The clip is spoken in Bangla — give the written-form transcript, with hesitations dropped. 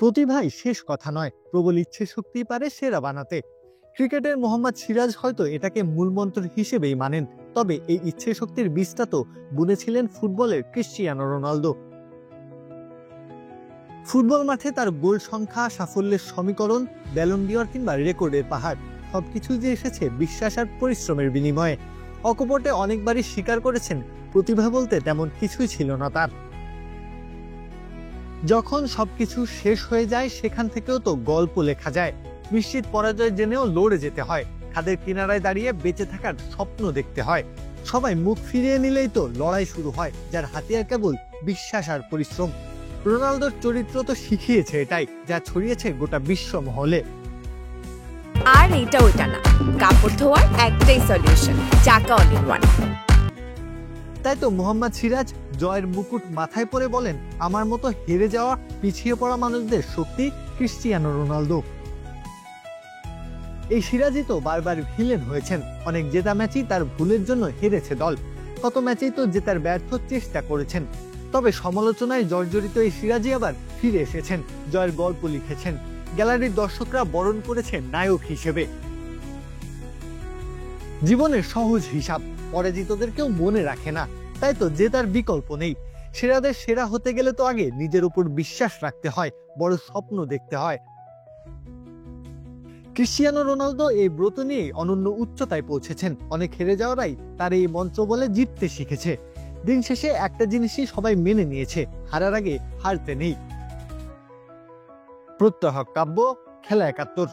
প্রতিভাই শেষ কথা নয়, প্রবল ইচ্ছে শক্তি পারে সেরা বানাতে। ক্রিকেটের মোহাম্মদ সিরাজ হয়তো এটাকে মূলমন্ত্র হিসেবেই মানেন, তবে এই ইচ্ছে শক্তির বীজটা তো বুনেছিলেন ফুটবলের ক্রিশ্চিয়ানো রোনালদো। ফুটবল মাঠে তার গোল সংখ্যা, সাফল্যের সমীকরণ, ব্যালন ডি'অর কিংবা রেকর্ডের পাহাড় সবকিছু যে এসেছে বিশ্বাস আর পরিশ্রমের বিনিময়ে। অকপটে অনেকবারই স্বীকার করেছেন প্রতিভা বলতে তেমন কিছুই ছিল না তার। যখন সবকিছু শেষ হয়ে যায় সেখান থেকেও তো গল্প লেখা যায়। নিশ্চিত পরাজয় জেনেও লড়ে যেতে হয়, খাদের কিনারায় দাঁড়িয়ে বেঁচে থাকার স্বপ্ন দেখতে হয়। সবাই মুখ ফিরিয়ে নিলেই তো লড়াই শুরু হয়, যার হাতিয়ার কেবল বিশ্বাস আর পরিশ্রম। রোনালদোর চরিত্র তো শিখিয়েছে এটাই, যা ছড়িয়েছে গোটা বিশ্ব মহলে। আর এটা ওটা না, কাপড় ধোয়ার একটাই সলিউশন, চাকা অল ইন ওয়ান। তাই তো মোহাম্মদ সিরাজ জয়ের মুকুট মাথায় পরে বলেন, আমার মতো হেরে যাওয়া, পিছিয়ে পড়া মানুষদের শক্তি ক্রিশ্চিয়ানো রোনালদো। এই সিরাজই তো বারবার ভিলেন হয়েছেন। অনেক জেতা ম্যাচই তার ভুলের জন্য হেরেছে দল, কত ম্যাচেই তো জেতার ব্যর্থ চেষ্টা করেছেন। তবে সমালোচনায় জর্জরিত এই সিরাজই আবার ফিরে এসেছেন, জয়ের গল্প লিখেছেন, গ্যালারির দর্শকরা বরণ করেছেন নায়ক হিসেবে। জীবনের সহজ হিসাব, পরাজিতদের কেউ মনে রাখে না, তাই তো জেতার বিকল্প নেই। সেরাদের সেরা হতে গেলে তো আগে নিজের উপর বিশ্বাস রাখতে হয়, বড় স্বপ্ন দেখতে হয়। ক্রিশ্চিয়ানো রোনালদো এই ব্রত নিয়ে অনন্য উচ্চতায় পৌঁছেছেন। অনেক হেরে যাওয়ারাই তার এই মন্ত্র বলে জিততে শিখেছে। দিন শেষে একটা জিনিসই সবাই মেনে নিয়েছে, হারার আগে হারতে নেই। প্রত্যহ কাব্য, খেলা ৭১।